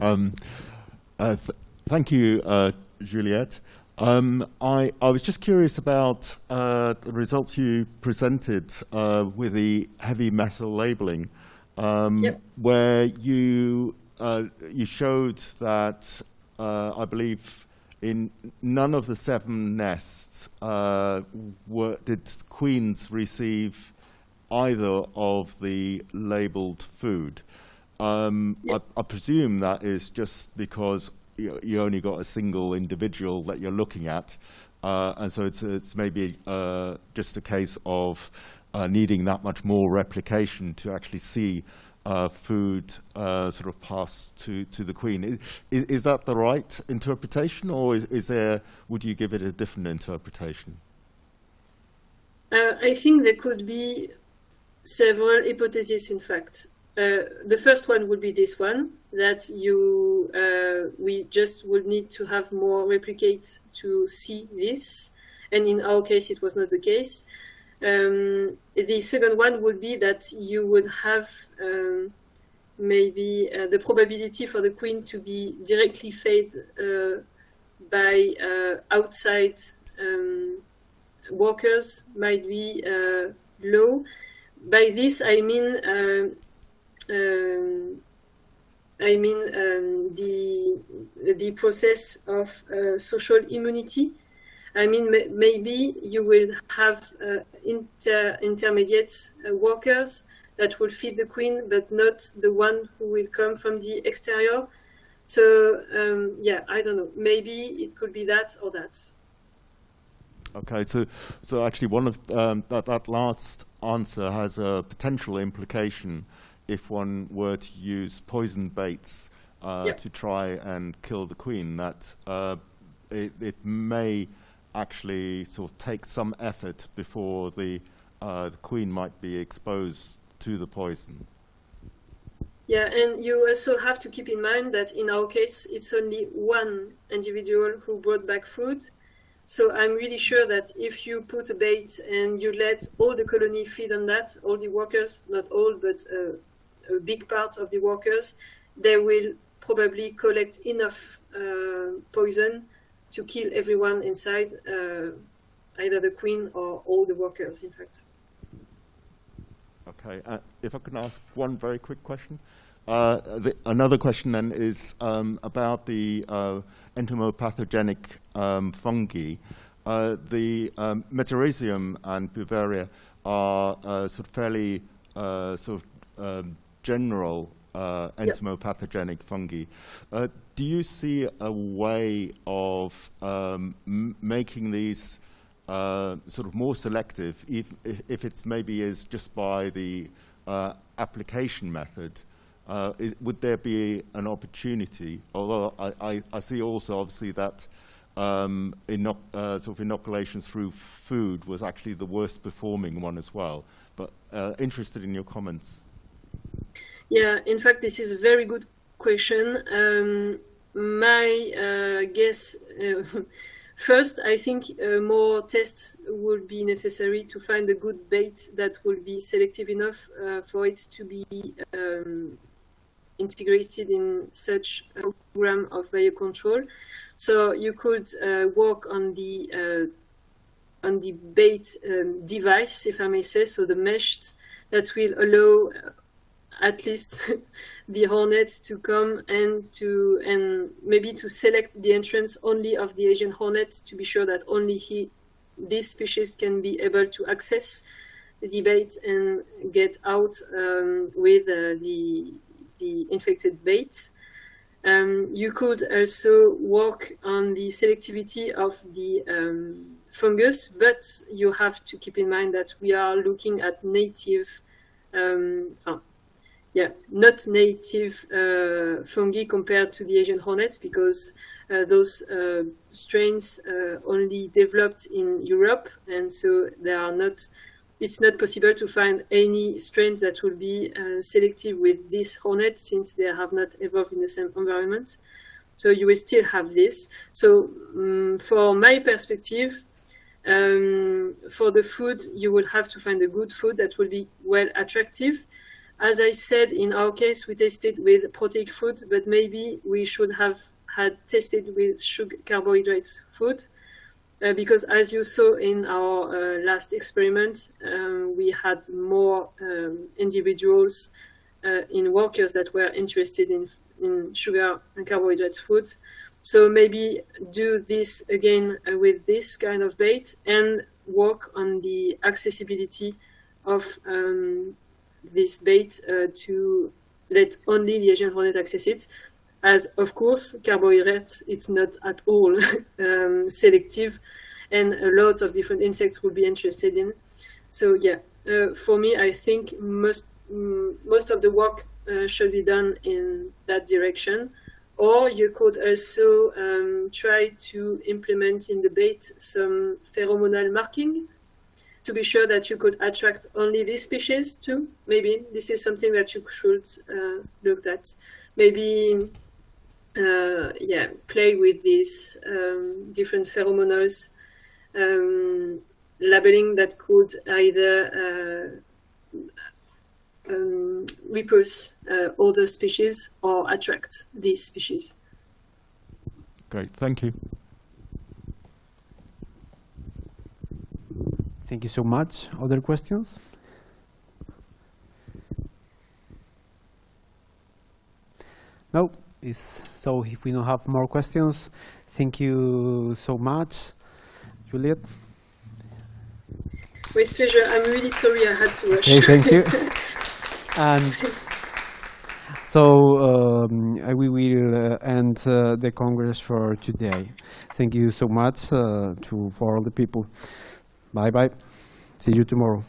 Um, Thank you, Juliette. I was just curious about the results you presented with the heavy metal labeling, Yep. where you showed that I believe in none of the 7 nests did queens receive either of the labeled food. Yep. I presume that is just because you only got a single individual that you're looking at, and so it's maybe just a case of needing that much more replication to actually see food sort of pass to the queen. Is that the right interpretation, or would you give it a different interpretation? I think there could be several hypotheses, in fact. The first one would be this one, that we just would need to have more replicates to see this, and in our case it was not the case. The second one would be that you would have maybe the probability for the queen to be directly fed by outside workers might be low. By this I mean the process of social immunity. I mean, maybe you will have intermediate workers that will feed the queen, but not the one who will come from the exterior. So yeah, I don't know. Maybe it could be that or that. Okay, so actually, one of that last answer has a potential implication if one were to use poison baits Yep. to try and kill the queen. That it may actually sort of take some effort before the queen might be exposed to the poison. Yeah, and you also have to keep in mind that in our case, it's only one individual who brought back food. So I'm really sure that if you put a bait and you let all the colony feed on that, all the workers, not all, but a big part of the workers, they will probably collect enough poison to kill everyone inside, either the queen or all the workers, in fact. Okay, if I can ask one very quick question. Another question then is about the entomopathogenic fungi. The Metarhizium and Beauveria are sort of fairly general entomopathogenic fungi. Do you see a way of making these sort of more selective, if it's maybe is just by the application method? Would there be an opportunity? Although I see also obviously that sort of inoculation through food was actually the worst performing one as well. But interested in your comments. Yeah, in fact, this is a very good question. My guess, first, I think more tests would be necessary to find a good bait that will be selective enough for it to be integrated in such a program of biocontrol. So you could work on the bait device, if I may say, so the mesh that will allow at least the hornets to come and maybe to select the entrance only of the Asian hornet to be sure that only this species can be able to access the bait and get out with the infected bait. You could also work on the selectivity of the fungus, but you have to keep in mind that we are looking at native not native fungi compared to the Asian hornets, because those strains only developed in Europe, and so it's not possible to find any strains that will be selective with this hornet, since they have not evolved in the same environment. So you will still have this. So for my perspective, for the food, you will have to find a good food that will be well attractive. as I said, in our case, we tested with proteic food, but maybe we should have had tested with carbohydrates food, because as you saw in our last experiment, we had more individuals in workers that were interested in sugar and carbohydrates food. So maybe do this again with this kind of bait and work on the accessibility of this bait to let only the Asian hornet access it. As of course, carbohydrates, it's not at all selective, and a lot of different insects will be interested in. So yeah, for me, I think most of the work should be done in that direction. Or you could also try to implement in the bait some pheromonal marking to be sure that you could attract only this species too. Maybe this is something that you should look at. Maybe play with these different pheromones, labeling that could either repulse other species or attract these species. Great, thank you. Thank you so much. Other questions? No. So if we don't have more questions, thank you so much, Juliette. With pleasure. I'm really sorry I had to rush. Okay, thank you. And so we will end the Congress for today. Thank you so much for all the people. Bye-bye. See you tomorrow.